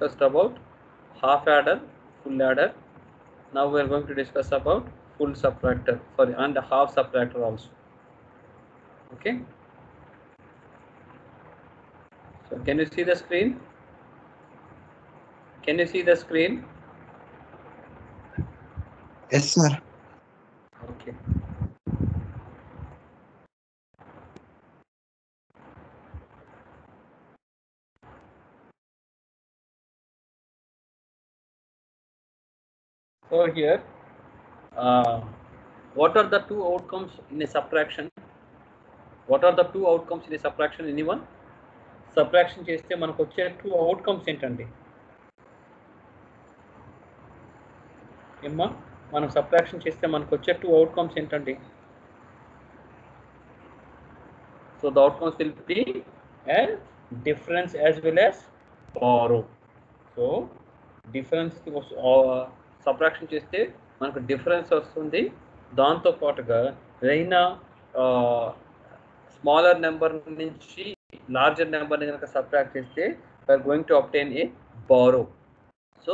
discussed about half adder, full adder. Now we are going to discuss about full subtractor and half subtractor also. Okay. So can you see the screen? Can you see the screen? Yes, sir. Okay. So here, what are the two outcomes in a subtraction? What are the two outcomes in a subtraction? Anyone? Subtraction చేస్తే మనకు వచ్చే two outcomes ఏంటండి? ఏమ్మా, మనం subtraction చేస్తే మనకు వచ్చే two outcomes ఏంటండి? So the outcomes will be a difference as well as borrow. So difference subtraction చేస్తే మనకు డిఫరెన్స్ వస్తుంది. దాంతో పాటుగా ఏదైనా స్మాలర్ నెంబర్ నుంచి లార్జర్ నెంబర్ని కనుక సబ్ట్రాక్ట్ చేస్తే we are going to obtain a borrow. So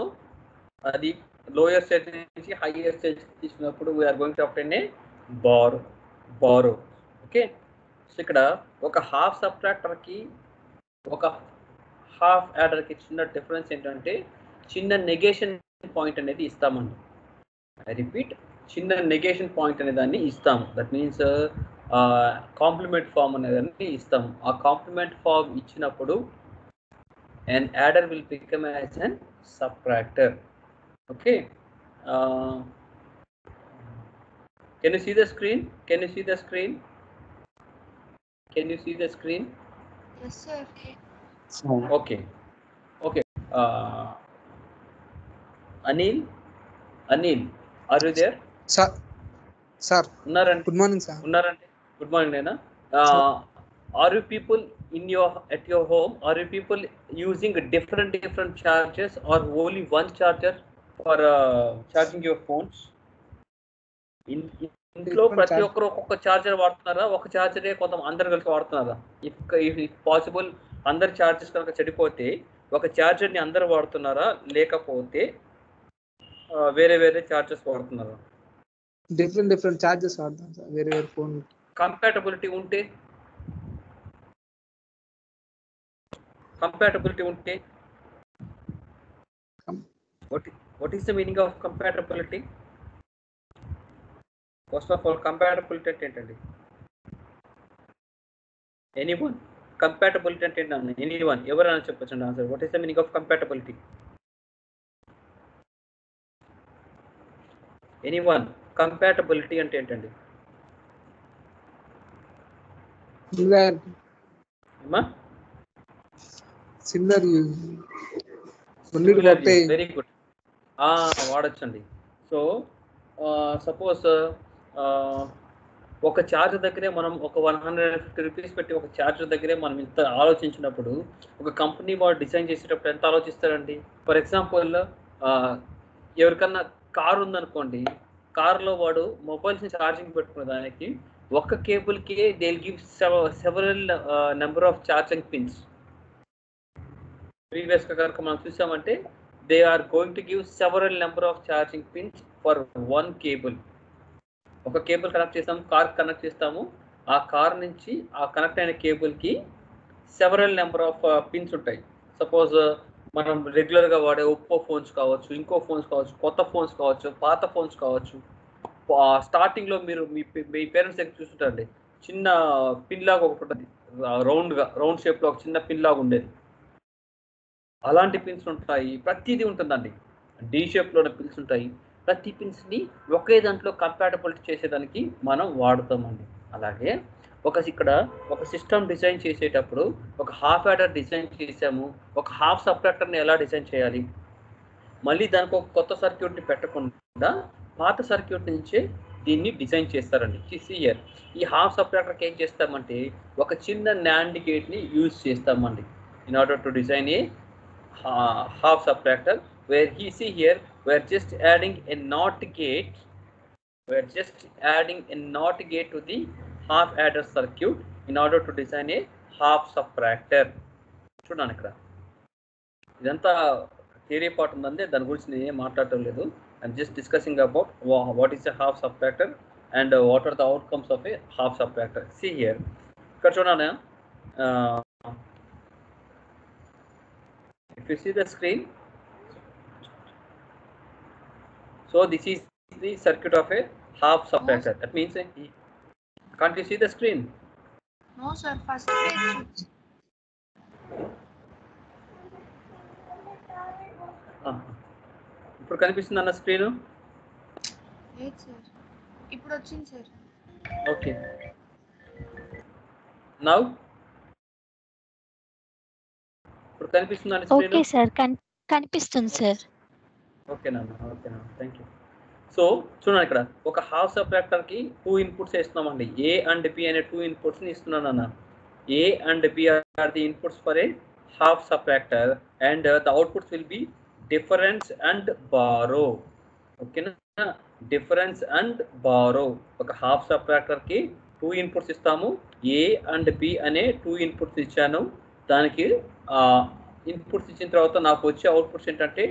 అది లోయర్ స్టేజ్ నుంచి హైయర్ స్టేజ్ తీసుకున్నప్పుడు we are going to obtain a borrow. Okay. So ఇక్కడ ఒక హాఫ్ సబ్ట్రాక్టర్కి ఒక హాఫ్ యాడర్కి చిన్న డిఫరెన్స్ ఏంటంటే చిన్న నెగేషన్ పాయింట్ అనేది ఇస్తామండి. ఐ రిపీట్, చిన్న నెగేషన్ పాయింట్ అనే దాన్ని ఇస్తాము. దట్ మీన్స్ కాంప్లిమెంట్ ఫామ్ అనేదాన్ని ఇస్తాము. ఆ కాంప్లిమెంట్ ఫామ్ ఇచ్చినప్పుడు an adder will become as an subtractor. Okay. Can you see the screen? Can you see the screen? Can you see the screen? Yes, sir. Okay. Okay. Anil, are you there? Sir. Sir. Unnaranడి. Good morning, sir. Unnaranడి. Good morning, Nena. Are you people at your home? Are you people using different chargers or only one charger for charging your phones? ఇంట్లో ప్రతి ఒక్కరు ఒక్కొక్క charger వాడుతున్నారా? ఒక చార్జరే అందరు కలిసి వాడుతున్నారా? If possible అందరు చార్జెస్ కనుక చెడిపోతే ఒక చార్జర్ని అందరు వాడుతున్నారా, లేకపోతే వేరే వేరే చార్జెస్ వాడుతున్నారా? డిఫరెంట్ చార్జెస్ వాడతాం సార్, వేరే వేరే ఫోన్. కంపాటబిలిటీ ఉంటే what is the meaning of compatibility? First of all, compatibility అంటే ఏంటండి? Anyone? Compatibility అంటే ఏంటండి? Anyone? ఎవరైనా చెప్పొచ్చండి answer. What is the meaning of compatibility? Anyone? Compatibility అంటే ఏంటండి? Similar use. Very good. వాడచ్చండి. సో సపోజ్ ఒక ఛార్జర్ దగ్గరే మనం ఒక 150 రూపీస్ పెట్టి ఒక ఛార్జర్ దగ్గరే మనం ఇంత ఆలోచించినప్పుడు ఒక కంపెనీ వాడు డిజైన్ చేసేటప్పుడు ఎంత ఆలోచిస్తారండి? ఫర్ ఎగ్జాంపుల్, ఎవరికన్నా కారు ఉందనుకోండి, కార్లో వాడు మొబైల్స్ని ఛార్జింగ్ పెట్టుకునే దానికి ఒక్క కేబుల్కి they will give several number of charging pins. ప్రీవియస్గా కనుక మనం చూసామంటే they are going to give several number of charging pins for one cable. ఒక కేబుల్ కనెక్ట్ చేస్తాము, కార్ కనెక్ట్ చేస్తాము, ఆ కార్ నుంచి ఆ కనెక్ట్ అయిన కేబుల్కి సెవరల్ నెంబర్ ఆఫ్ పిన్స్ ఉంటాయి. సపోజ్ మనం రెగ్యులర్గా వాడే ఒప్పో ఫోన్స్ కావచ్చు, ఇంకో ఫోన్స్ కావచ్చు, కొత్త ఫోన్స్ కావచ్చు, పాత ఫోన్స్ కావచ్చు. స్టార్టింగ్లో మీరు మీ పేరెంట్స్ దగ్గర చూస్తుంటారండి, చిన్న పిన్ లాగా ఒకటి ఉంటుంది, రౌండ్ షేప్లో ఒక చిన్న పిన్ లాగా ఉండేది. అలాంటి పిన్స్ ఉంటాయి, ప్రతిదీ ఉంటుందండి. డి షేప్లోనే పిన్స్ ఉంటాయి. ప్రతి పిన్స్ని ఒకే దాంట్లో కంపాటబిలిటీ చేసేదానికి మనం వాడుతామండి. అలాగే ఇక్కడ ఒక సిస్టమ్ డిజైన్ చేసేటప్పుడు ఒక హాఫ్ యాడర్ డిజైన్ చేసాము, ఒక హాఫ్ సబ్ట్రాక్టర్ని ఎలా డిజైన్ చేయాలి, మళ్ళీ దానికి ఒక కొత్త సర్క్యూట్ని పెట్టకుండా పాత సర్క్యూట్ నుంచే దీన్ని డిజైన్ చేస్తారండి. హియర్ ఈ హాఫ్ సబ్ట్రాక్టర్కి ఏం చేస్తామంటే ఒక చిన్న నాండ్ గేట్ని యూజ్ చేస్తామండి in order to design A half subtractor, where we're just adding a NOT gate. We're just adding a NOT gate to the half adder circuit in order to design a half subtractor. చూడండి, ఇక్కడ ఇదంతా theory part ఉందంటే దాని గురించి నేను ఏం మాట్లాడటం లేదు. I'm just discussing about what is a half subtractor and what are the outcomes of a half subtractor. See here, ఇక్కడ చూడండి. If you see the screen, so this is the circuit of a half subtractor. That means, can't you see the screen? No sir, first page. ఇప్పుడు కనిపిస్తుంది అన్న screen? లేదు sir, ఇప్పుడు వచ్చింది sir. Okay, now ఇప్పుడు కనిపిస్తుంది అన్న స్క్రీన్? ఓకే సార్, కనిపిస్తుంది సార్. ఓకేనా, థ్యాంక్ యూ. సో చూడండి, ఇక్కడ ఒక హాఫ్ సబ్ట్రాక్టర్ కి 2 ఇన్పుట్స్ ఇస్తున్నామండి. ఏ అండ్ బి అనే 2 ఇన్పుట్స్ ని ఇస్తున్నాను అన్న. A and B are the inputs for a half subtractor and the outputs will be difference and borrow. ఓకేనా, డిఫరెన్స్ అండ్ బారో. ఒక హాఫ్ సబ్ట్రాక్టర్ కి 2 ఇన్పుట్స్ ఇస్తాము. ఏ అండ్ బి అనే 2 ఇన్పుట్స్ ఇచ్చాను. దానికి ఇన్పుట్స్ ఇచ్చిన తర్వాత నాకు వచ్చే అవుట్పుట్స్ ఏంటంటే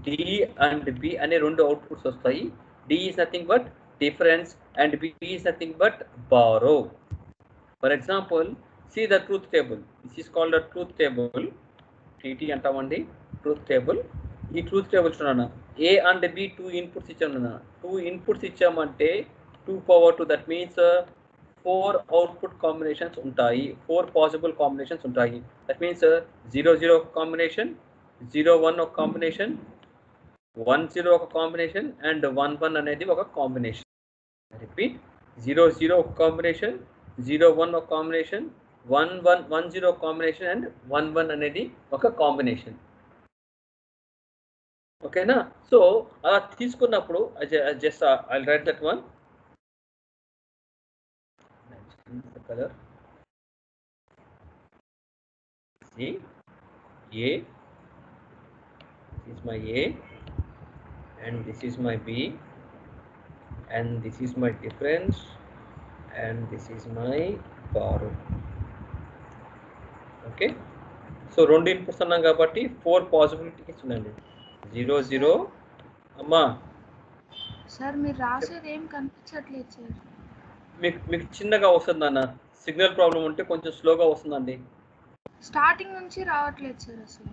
డి అండ్ బి అనే 2 అవుట్పుట్స్ వస్తాయి. D is nothing but difference and B is nothing but borrow. For example, see the truth table. This is called the truth table. TT అంటామండి, ట్రూత్ టేబుల్. ఈ truth table చూడన్నా, A and B 2 inputs ఇచ్చామన్నా. 2 inputs ఇచ్చామంటే 2 power 2, that means 4 output combinations ఉంటాయి. 4 possible combinations ఉంటాయి. That means 0-0 ఒక combination, 0-1 ఒక combination, 1-0 ఒక కాంబినేషన్ అండ్ 1-1 అనేది ఒక కాంబినేషన్. రిపీట్, 0-0 ఒక కాంబినేషన్, 0-1 ఒక కాంబినేషన్, 1-1-1-0 ఒక కాంబినేషన్ అండ్ 1-1 అనేది ఒక కాంబినేషన్. ఓకేనా? సో అలా తీసుకున్నప్పుడు just I right that one colour. See, A, this is my A and this is my B and this is my difference and this is my borrow. Okay, so 2 inputs అన్నాం కాబట్టి 4 possibilities ఉన్నాయండి. 0-0. అమ్మా sir మీరు రాసేది ఏం కనిపించట్లేదు sir. మీకు చిన్నగా వస్తుంది అన్న. సిగ్నల్ ప్రాబ్లం ఉంటే కొంచెం స్లోగా వస్తుందండి. స్టార్టింగ్ నుంచి రావట్లేదు సార్ అసలు.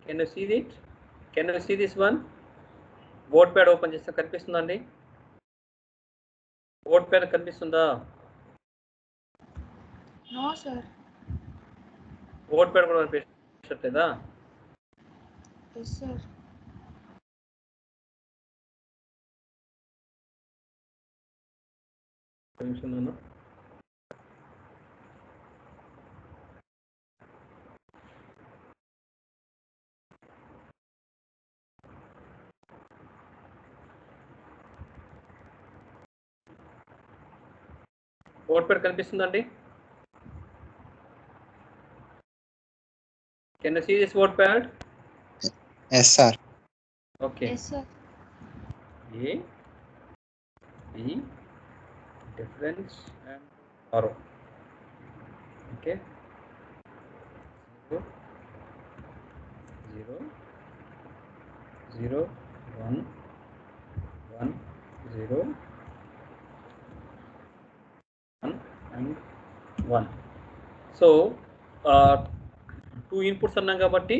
Can you see it? Can you see this one? Board pad open చేస్తే కనిపిస్తుందండి? బోర్డ్ ప్యాడ్ కనిపిస్తుందా? No sir. బోర్డ్ ప్యాడ్ కూడా కనిపించట్లేదా? Yes sir. కనిపిస్తుందా? బోర్డ్ ప్యాడ్ కనిపిస్తుందండి? Can you see this board pad? Yes sir. Okay. Yes sir. A, B, difference and borrow. Okay. 0, 0, 0, 1, 1, 0, 1 and 1. So 2 inputs అన్నాం కాబట్టి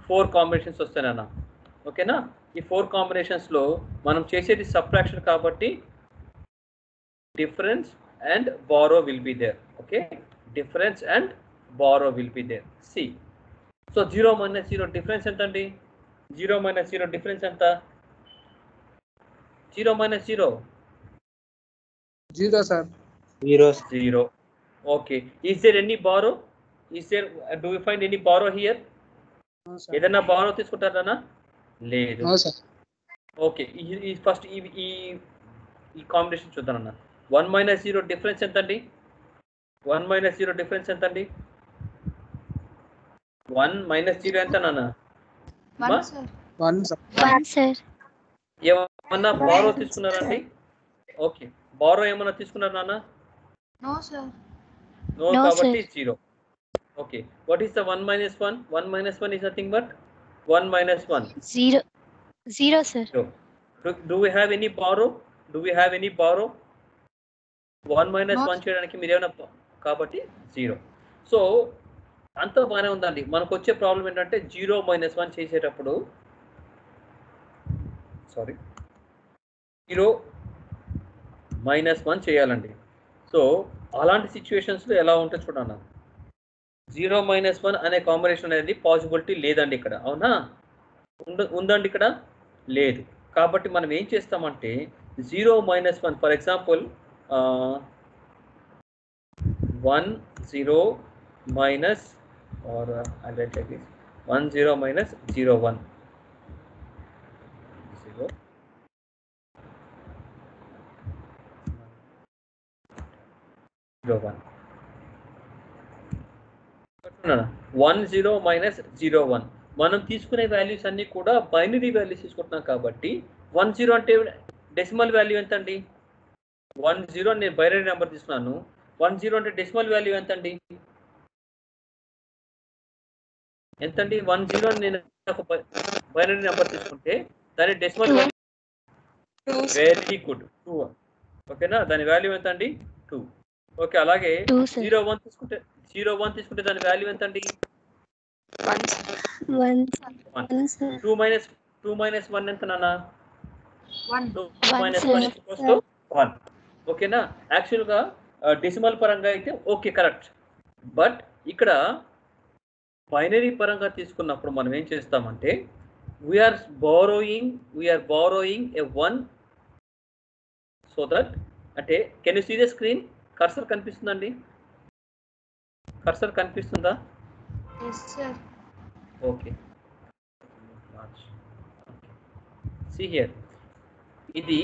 4 combinations వస్తాయన్న. ఓకేనా? ఈ 4 కాంబినేషన్స్లో మనం చేసేది సబ్ట్రాక్షన్ కాబట్టి difference and borrow will be there. Okay, difference and borrow will be there. See, so 0 - 0 difference ఎంత అండి? 0 - 0 difference ఎంత? 0 - 0 0 sir. 0. Okay, is there any borrow? Is there, do we find any borrow here? No sir. ఏదైనా borrow తీసుకుంటారా? లేదు. No sir. Okay, ఈ first ఈ combination చూద్దాం అన్న. 1 - 0 డిఫరెన్స్ ఎంత అండి? 1 - 0 డిఫరెన్స్ ఎంత అండి? 1 - 0 ఎంత నాన్న? 1 సార్. 1 sir. 1 సార్. ఏమన్నా బారో తీసుకున్నారండి? ఓకే, బారో ఏమన్నా తీసుకున్నారు నాన్న? No sir. నో, No, కాబట్టి sir. 0. Okay, what is the 1 minus 1? 1 minus 1 is nothing but 1 minus 1. 0. 0, sir. 0. Do we have any borrow? Do we have any borrow? 1 minus No. 1 చేయడానికి మీరు ఏమైనా, కాబట్టి 0. So అంతా బాగానే ఉందండి. మనకు వచ్చే ప్రాబ్లం ఏంటంటే 0 minus 1 చేసేటప్పుడు, సారీ, 0 minus 1 చేయాలండి. సో అలాంటి సిచ్యువేషన్స్లో ఎలా ఉంటుంది చూడండి. 0 minus 1 అనే కాంబినేషన్ అనేది పాసిబిలిటీ లేదండి ఇక్కడ, అవునా? ఉందండి ఇక్కడ? లేదు. కాబట్టి మనం ఏం చేస్తామంటే 0 minus 1, for example 1 0 minus, or I'll write like this, 1 0 minus 0 1 0 0 1 1 0 minus 0 1. మనం తీసుకునే వాల్యూస్ అన్ని కూడా బైనరీ వాల్యూస్ తీసుకుంటున్నాం కాబట్టి 1 0 అంటే డెసిమల్ వాల్యూ ఎంత అండి? 1 0 నేను బైనరీ నెంబర్ తీసుకున్నాను. 1 0 అంటే డెసిమల్ వాల్యూ ఎంత అండి? ఎంతండి? 1 0 నేను ఒక బైనరీ నెంబర్ తీసుకుంటే దాని డెసిమల్ వాల్యూ, వెరీ గుడ్, 2. ఓకేనా? దాని వాల్యూ ఎంత అండి? 2. ఓకే, అలాగే 2, sir. 0 1 తీసుకుంటే, 0 1 తీసుకుంటే దాని వాల్యూ ఎంత అండి? 1, 2 minus 1 ఎంత నాన్న? 1. 2 minus 1 is equals sir. to 1. ఓకేనా? యాక్చువల్గా డెసిమల్ పరంగా అయితే ఓకే, కరెక్ట్. బట్ ఇక్కడ బైనరీ పరంగా తీసుకున్నప్పుడు మనం ఏం చేస్తామంటే we are borrowing a 1, so that, అంటే can you see the screen? Cursor కనిపిస్తుందండి? కర్సర్ కనిపిస్తుందా? Yes, sir. Okay, see here, ఇది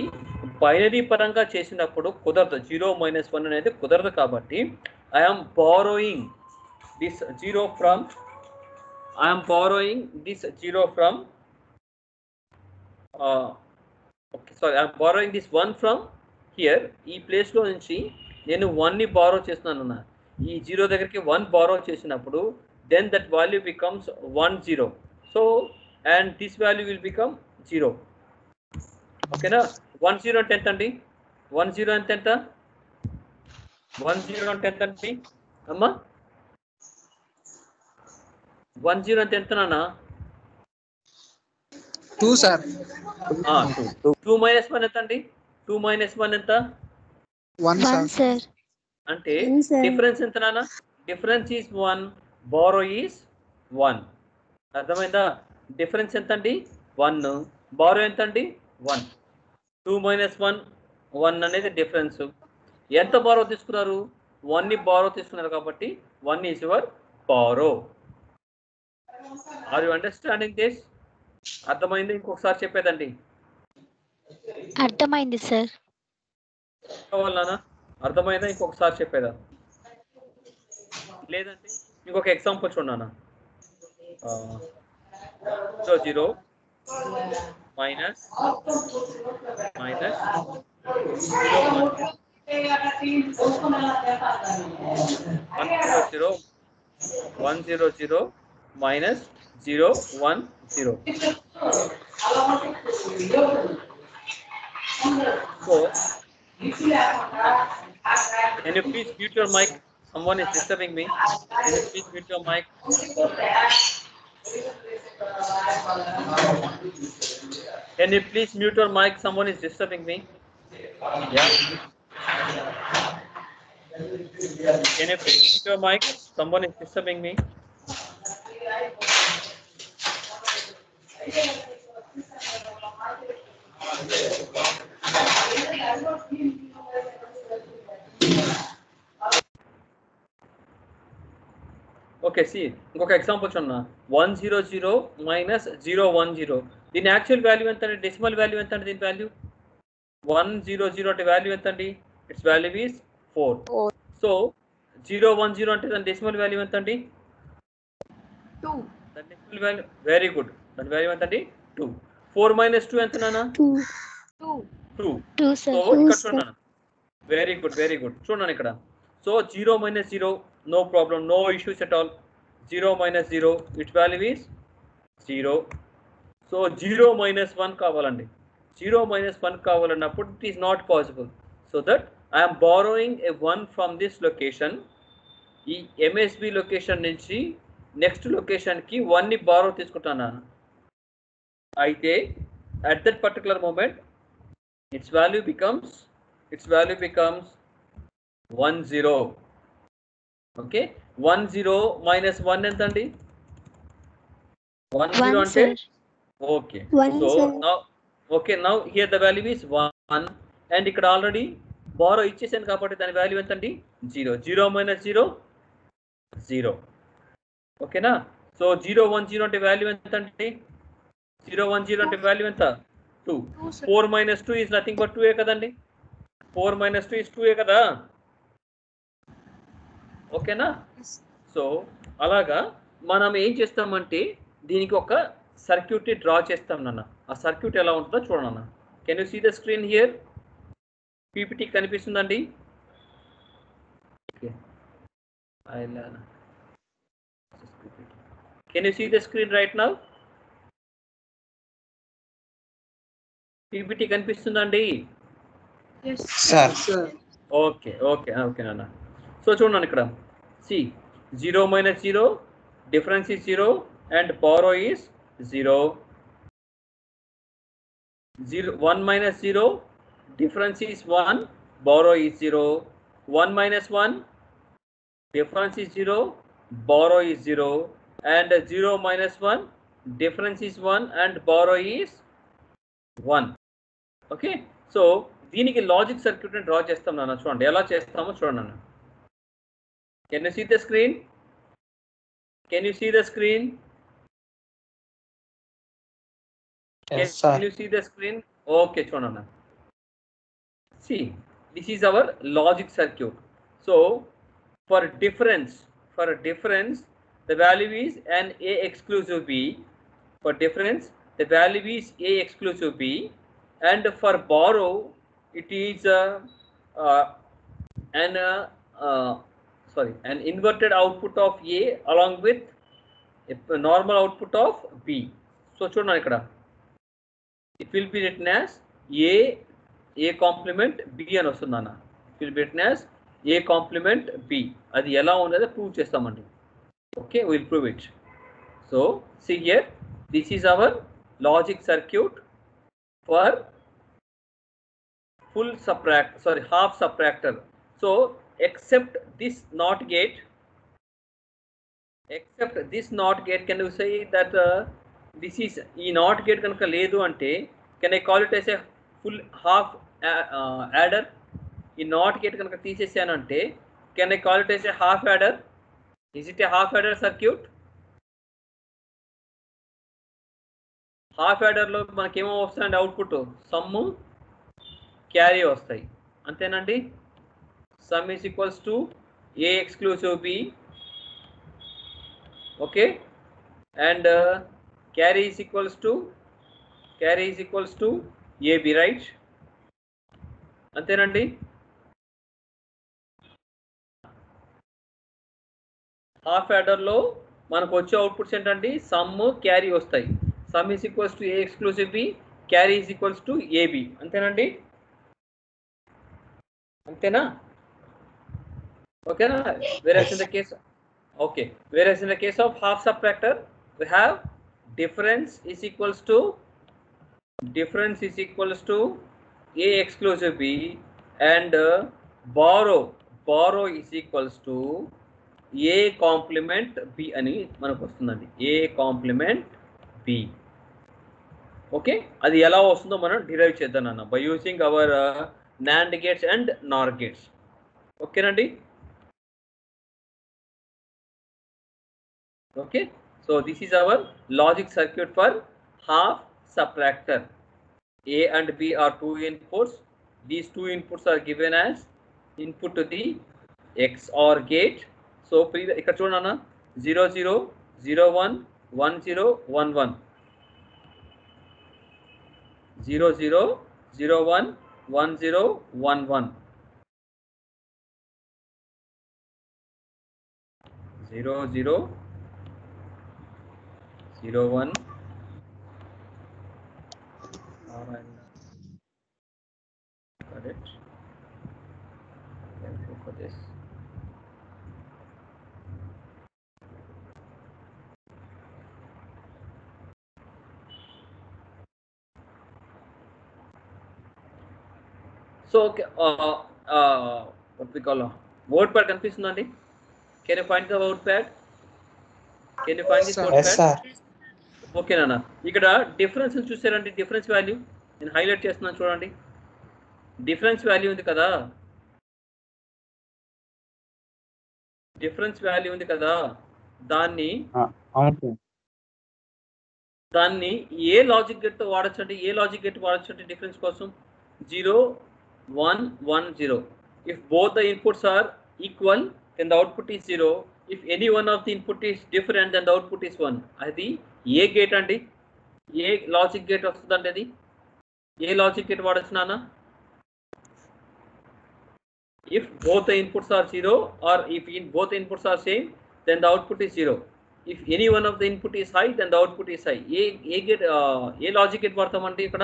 బైనరీ పరంగా చేసినప్పుడు కుదరదు. 0 minus 1 అనేది కుదరదు. కాబట్టి I'm borrowing this 0 from I'm borrowing this 1 from here. ఈ ప్లేస్లో నుంచి నేను 1ని బారో చేస్తున్నాను. ఈ 0 దగ్గరికి 1 బారో చేసినప్పుడు then that value becomes 1 0. So and this value will become 0. ఓకేనా? 1 0 అంటే ఎంత అండి? 1 0 అంటే ఎంత? 1 0 అంటే ఎంత అండి అమ్మా? 1 0 అంటే ఎంత నాన్న? 2 సార్. 2 minus 1 ఎంత అండి? 2 minus 1 ఎంత? 1 1, సార్. sir. అంటే 1, sir. డిఫరెన్స్ ఎంత నాన్న? Difference is 1, borrow is 1. అర్థమైందా? డిఫరెన్స్ ఎంత అండి? 1. బారో ఎంత అండి? 1. 2 minus 1, 1 అనేది డిఫరెన్స్. ఎంత బారో తీసుకున్నారు? 1ని బారో తీసుకున్నారు కాబట్టి 1 is your borrow. Are you understanding this? అర్థమైంది? ఇంకొకసారి చెప్పేదండి. అర్థమైంది, సార్. కావాలనా? అర్థమైందా? ఇంకొకసారి చెప్పేదా? లేదంటే ఇంకొక ఎగ్జాంపుల్ చూడనా? 0 0 minus 0 1 1 0 0 1 0 0 minus 0 1 0. So can you please mute your mic? Someone is disturbing me. Can you please mute your mic? Can you please mute your mic? Someone is disturbing me. Yeah. Can you please mute your mic? Someone is disturbing me. Okay, see, ఇంకొక example చూడన్నా. 1 0 0 minus 0 1 0. దీని actual value ఎంత అండి? Decimal value ఎంత అండి? దీని value 1 0 0 అంటే value ఎంత అండి? It's value is 4. సో 0 1 0 అంటే దాని డెసిమల్ వాల్యూ ఎంత అండి? 2. దాని డెసిమల్ వాల్యూ, వెరీ గుడ్, దాని వాల్యూ ఎంత అండి? 2. 4 minus 2 ఎంత నాన్న? 2 2. 2 sir. సో ఇక్కడ చూడండి, వెరీ గుడ్ వెరీ గుడ్. చూడండి ఇక్కడ, so 0 minus 0, no problem, no issues at all. 0 minus 0, its value is 0. So 0 minus 1 కావాలండి. 0 minus 1 కావాలన్నప్పుడు it is not possible. So that I am borrowing a 1 from this location. ఈ MSB location నుంచి next లొకేషన్కి 1ని borrow తీసుకుంటాను. అయితే at that particular moment its value becomes 1 0. Okay, 1 0 minus 1 ఎంత అండి? 1 0 అంటే okay. So now okay, now here the value is 1 and ఇక్కడ ఆల్రెడీ బారో ఇచ్చేసాను కాబట్టి దాని వాల్యూ ఎంత అండి? 0. 0 minus 0 0. ఓకేనా? సో 0 1 0 అంటే వాల్యూ ఎంత అండి? 0 1 0 అంటే వాల్యూ ఎంత? 2. 4 minus 2 is nothing but 2 కదండి. 4 minus 2 is 2 కదా. ఓకేనా? సో అలాగా మనం ఏం చేస్తామంటే దీనికి ఒక సర్క్యూట్ ని డ్రా చేస్తాం నాన్న. ఆ సర్క్యూట్ ఎలా ఉంటుందో చూడన్న. Can you see the screen here? PPT కనిపిస్తుందండి? Can you see the screen right now? PPT కనిపిస్తుందండి? సార్ ఓకే ఓకే ఓకే నాన్న. సో చూడండి ఇక్కడ, C 0 minus 0, difference is 0 and borrow is 0. 1 minus 0, difference is 1, borrow is 0. 1 minus 1, difference is 0, borrow is 0. And 0 minus 1, difference is 1 and borrow is 1. Okay, so దీనికి logic circuit ని draw చేస్తాం నాన్న. చూడండి ఎలా చేస్తామో చూడండి నాన్న. Can you see the screen? Can you see the screen? yes sir. Can you see the screen? Okay, చూడండి. See, this is our logic circuit. So for difference, the value is an A exclusive B. For difference, the value is A exclusive B. And for borrow, it is an inverted output of A along with a normal output of B. So చూడండి ఇక్కడ, it will be written as A complement B అని వస్తుంది అన్న. It will be written as A complement B. అది ఎలా ఉన్నదో prove చేస్తామండి. Okay, we will prove it. So see here, this is our logic circuit for half subtractor. So except this NOT gate, can you say that this is ఈ NOT gate కనుక లేదు అంటే can I call it as a full half adder? ఈ NOT gate కనుక తీసేసాను అంటే can I call it as a half adder? Is it a half adder circuit? Half adder లో మనకేమో వస్తాయండి అవుట్పుట్? సమ్ క్యారీ వస్తాయి, అంతేనండి. Sum is equals to A exclusive B, okay, and carry is equals to AB, right? అంతేనండి. Half adder లో మనకు వచ్చే outputs ఏంటండి? సమ్ క్యారీ వస్తాయి. Some is equals to A exclusive B, carry is equals to AB, అంతేనండి. అంతేనా? Okay, whereas in the case of half subtractor, we have difference is equals to A exclusive B and borrow is equals to A complement B అని మనకు వస్తుందండి. A complement B. Okay, అది ఎలా వస్తుందో మనం derive చేద్దాం అన్న by using hour NAND gates and NOR gates. ఓకేనండి. Okay, so this is our logic circuit for half subtractor. A and B are two inputs. These two inputs are given as input to the XOR gate. So ఇక్కడ చూడండి అన్న, 0 0 0 1 1 0 1 1. 0 0 0 1 1 0 1 1 0 0 0 1. Got it. Let's go for this. So okay, what we call WordPad కనిపిస్తుందండి? Can you find the WordPad? Can you find this Sir. Yes, WordPad? sir. Okay నాన్న, ఇక్కడ difference చూసారండి, difference value నేను highlight చేస్తున్నాను చూడండి. డిఫరెన్స్ వాల్యూ ఉంది కదా, difference value ఉంది కదా, దాన్ని అవును. దాన్ని ఏ లాజిక్ గేట్ తో వాడచ్చు అంటే, ఏ లాజిక్ గేట్ వాడచ్చు అంటే డిఫరెన్స్ కోసం 0 1 1 0. If both the inputs are equal then the output is 0. If any one of the input is different then the output is 1. అది ఏ గేట్ అండి? ఏ లాజిక్ గేట్ వస్తుందండి? అది ఏ లాజిక్ గేట్ వాడచ్చు నాన్న? If both the inputs are 0 or if both the inputs are same, then the output is 0. If any one of the input is high, then the output is high. ఏ gate, ఏ logic gate వాడతాం అంటే ఇక్కడ?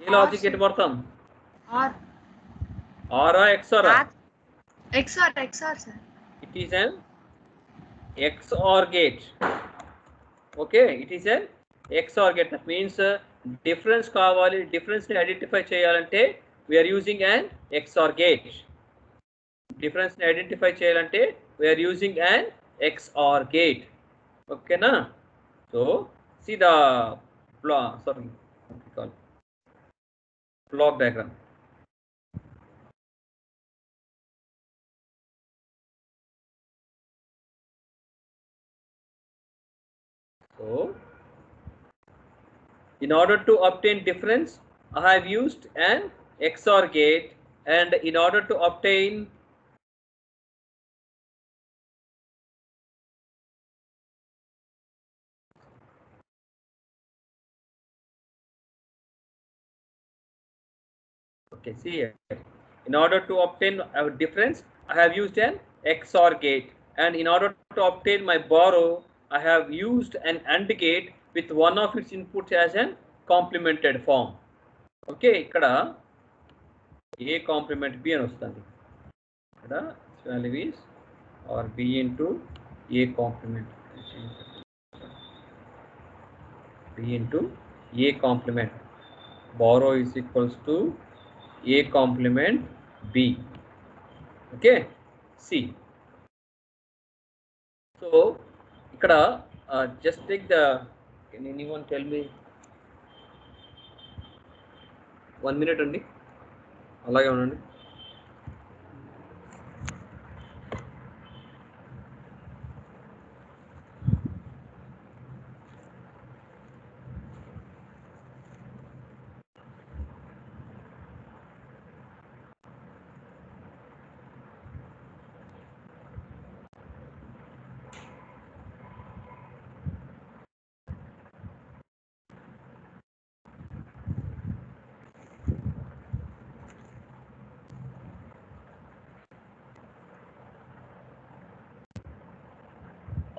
ఏ logic gate వాడతాం? OR ఆరా ఎక్స్ఆరా? XOR sir. It is an XOR gate. Okay, it is an XOR gate. That means difference కావాలి, difference ని ఐడెంటిఫై చేయాలంటే we are using an XOR gate. Difference ని ఐడెంటిఫై చేయాలంటే we are using an XOR gate. Okay na? So see the block diagram. So in order to obtain difference, I have used an XOR gate, and in order to obtain okay, see here. In order to obtain a difference, I have used an XOR gate, and in order to obtain my borrow, I have used an AND gate with one of its inputs as an complemented form. Okay, ikkada A complement B అని వస్తుంది. ఇక్కడ value is or B into A complement. B into A complement. Borrow is equals to A complement B. Okay, C. So ikkada just take the, can anyone tell me 1 minute అండి, అలాగే ఉండండి.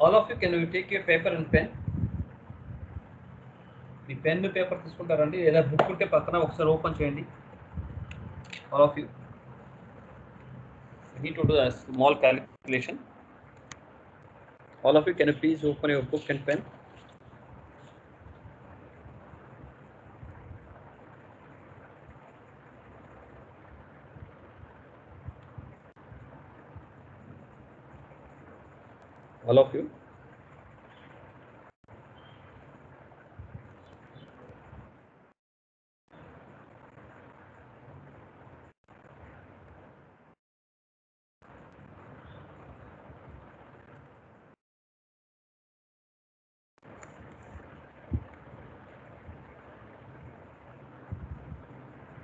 All of you, can you take your paper and pen? Me pen paper తీసుకుంటారండి, లేదా book ఉంటే పక్కన ఒకసారి open చేయండి. All of you, I need to do a small calculation. All of you, can you please open your book and pen? All of you.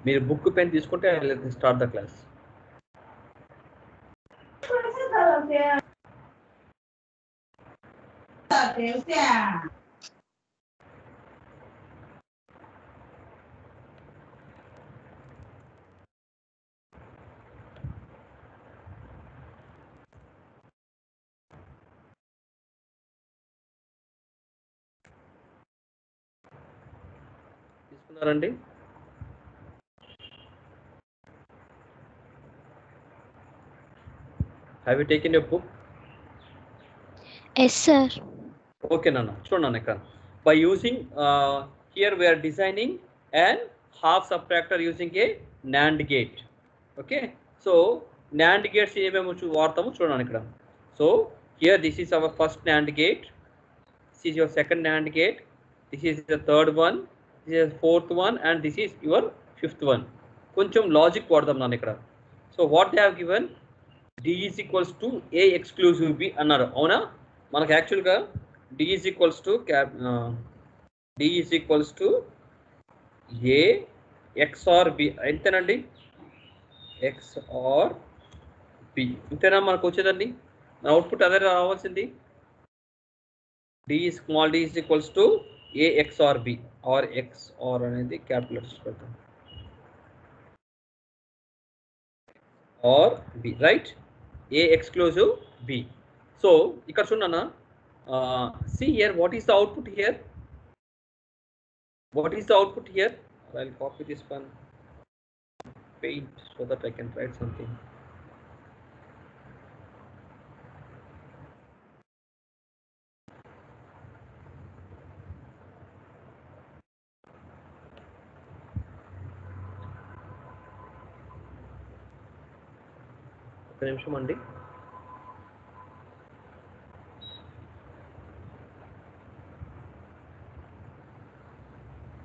మీరు book pen తీసుకుంటే start the class. తీసుకున్నారండి? Have you taken a book? Yes, sir. Okay, Nana. Sure, Nana. By using here we are designing an half subtractor using a NAND gate. Okay. So NAND gates ఏమేమో వాడతాము చూడండి ఇక్కడ. So here this is our first NAND gate. This is your second NAND gate. This is the third one. This is the fourth one, and this is your fifth one. కొంచెం logic వాడదాం నాన్న ఇక్కడ. So what they have given, D is equals to A exclusive B అన్నారు. అవునా? మనకు యాక్చువల్గా D is equals to A XOR B ఎంతేనండి? XOR B ఇంతేనా మనకు వచ్చేదండి? అవుట్పుట్ అదే రావాల్సింది. small d is equals to A XOR B or XOR అనేది capital letters పెడతాం. or B, right? A exclusive B. So ఇక్కడ చూడన్నా, see here what is the output here? What is the output here? I'll copy this one, paint so that I can write something. ఒక నిమిషం అండి.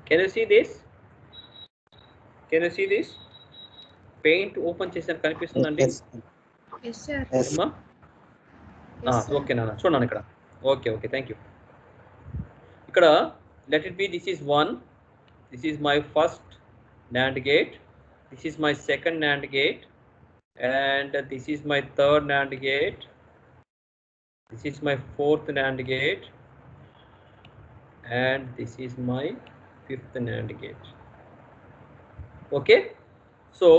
Can you see this? Can you see this? Paint open చేసాను కనిపిస్తుందండి? Yes, sir. అమ్మా okay నాన్న చూడండి ఇక్కడ. Okay okay thank you. ఇక్కడ let it be, this is 1, this is my first NAND gate, this is my second NAND gate, and this is my third NAND gate, this is my fourth NAND gate, and this is my fifth NAND gate. Okay, so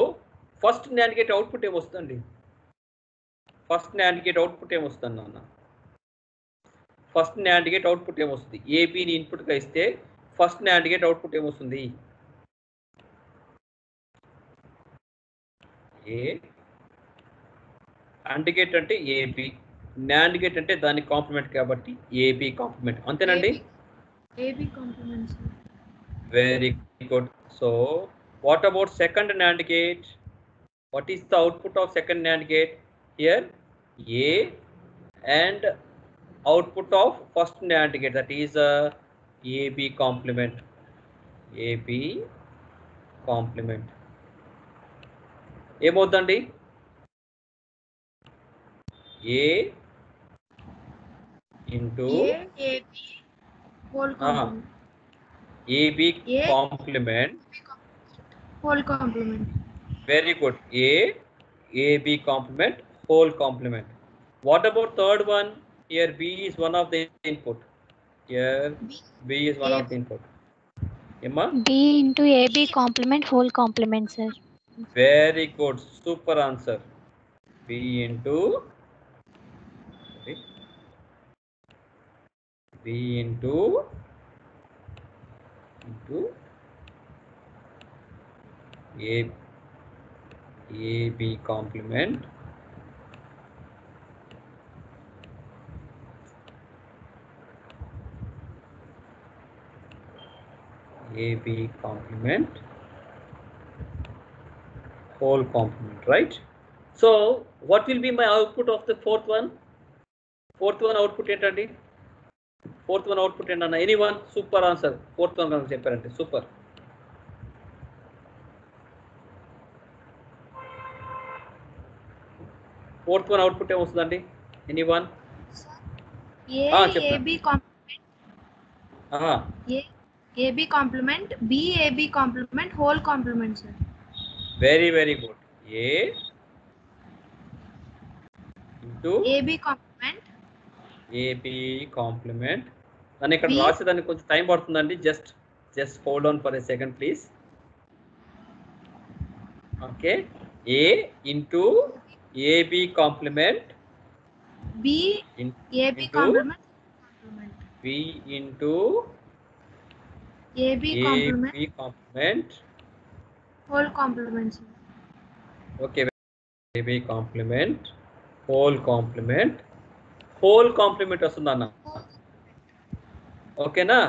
first NAND gate output ఏమొస్తుందండి? First NAND gate output ఏమొస్తుంది నాన్న? First NAND gate output ఏమొస్తుంది? ఏబిని ఇన్పుట్గా ఇస్తే first NAND gate output ఏమొస్తుంది? ఏ AND gate అంటే AB, NAND gate అంటే దాని కాంప్లిమెంట్ కాబట్టి ఏబి కాంప్లిమెంట్, అంతేనండి? AB complement, sir. Very good. So what about second NAND gate? What is the output of second NAND gate? Here A and output of first NAND gate, that is AB complement. AB complement ఏమవుతుందండి? A into AB whole complement. AB A complement. whole complement. Very good. AB complement, whole complement. What about third one? Here B is one of the input. Here B is one of the input. Emma? B into AB complement, whole complement, sir. Very good. Super answer. B into AB complement, AB complement, whole complement, right? So what will be my output of the fourth one? Fourth one output ఏంటండి? Fourth one output ఏంటన్నా? Anyone? Super answer. Fourth one కనుక చెప్పారంటే సూపర్. Fourth one output ఏమొస్తుందండి? Anyone? AB complement. AB complement, B AB complement, whole complement, sir. Very very good. A into AB complement. AB complement. దాన్ని ఇక్కడ B. రాసేదానికి కొంచెం time పడుతుందండి. Just hold on for a second please. Okay, A into AB complement, B AB into complement. B into AB complement, AB complement. whole complement, sir. Okay, AB complement, whole complement. Whole complement వస్తుందన్న. Okay na?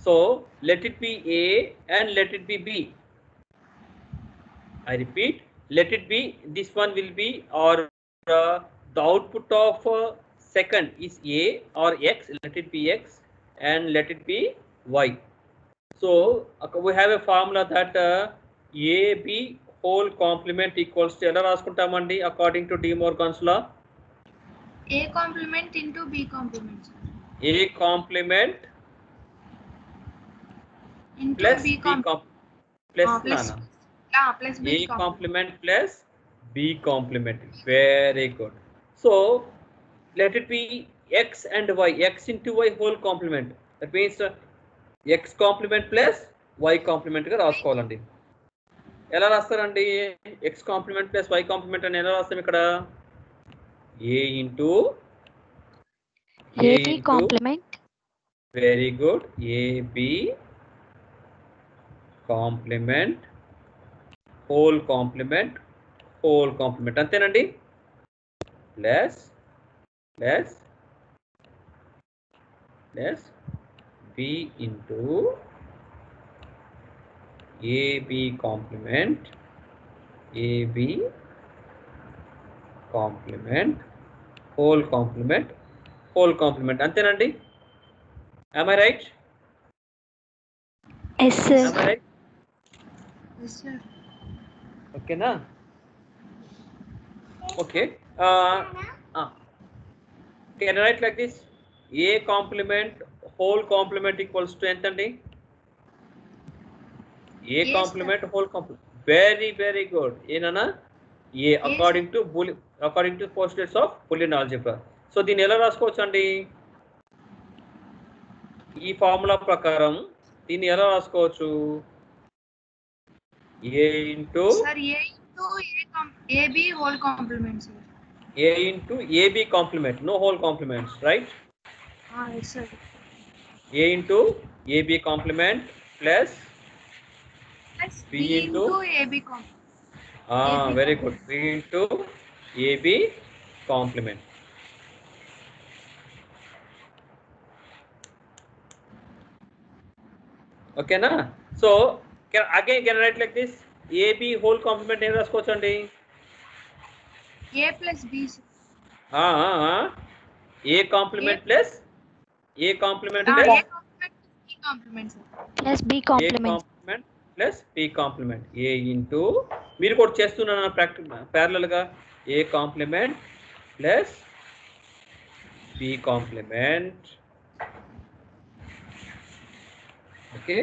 So let it be A and let it be B. I repeat, let it be, this one will be, or the output of second is A or X, let it be X and let it be Y. So we have a formula that AB whole complement equals to ఎలా రాసుకుంటామండి according to De Morgan's law? A complement into B complement, sir. A complement Into plus B B complement. plus Plus nana. plus B A complement. complement plus B complement. Very good. So let it be X and Y. X into Y whole complement. That means X complement plus Y complement గా రాసుకోవాలండి. ఎలా రాస్తారండి? X complement plus Y complement అని ఎలా రాస్తాం ఇక్కడ? A into AB complement. Very good. AB complement whole complement అంతేనండి. Less B into AB complement whole complement అంతేనండి. Am I right? Yes, sir. Am I right? Yes, sir. Okay na? Okay. Can I write like this? A complement whole complement equals to ఎంతండి? A Yes, complement whole complement. Very good. ఏంటన్నా? A according to postulates of Boolean algebra. So దీన్ని ఎలా రాసుకోవచ్చు అండి? ఈ formula ప్రకారం దీన్ని ఎలా రాసుకోవచ్చు? A into Sir, A into AB whole complement, sir. A into AB complement, no whole complements, right? Yes, sir. A into AB complement plus Plus B B into AB complement. very good. B into AB complement. Okay na? So can I write like this? AB whole complement ఏం రాసుకోవచ్చు అండి? A plus B, sir. A complement plus A complement A plus complement B complement, sir. Plus B A complement. complement plus B complement. A into మీరు కూడా చేస్తున్నాను practical parallel గా A complement plus B complement. Okay,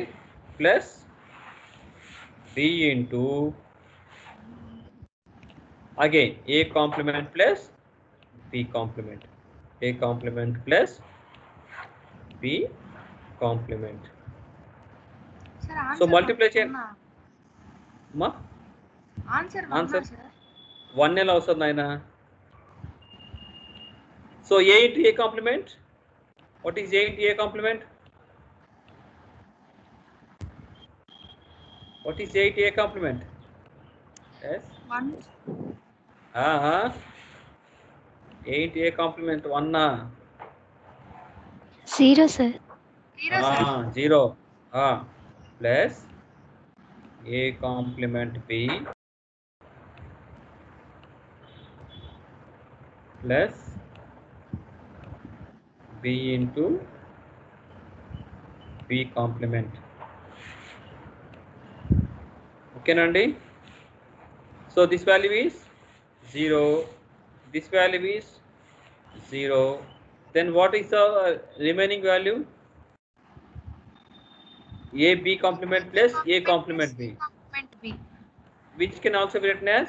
plus B into again A complement plus B complement. A complement plus B complement. Sir, So answer multiply చేయండి. మా Answer, Answer. sir. 1 ఎలా వస్తుంది ఆయన? So A into A complement. What is A into A complement? What is A into A complement? Yes. 1. A into A complement 1 na. 0, sir. 0, sir. 0. Plus A complement B plus B into B complement. Okay nandi? So this value is 0. This value is 0. Then what is the remaining value? A B complement plus A complement B, Complement B. which can also be written as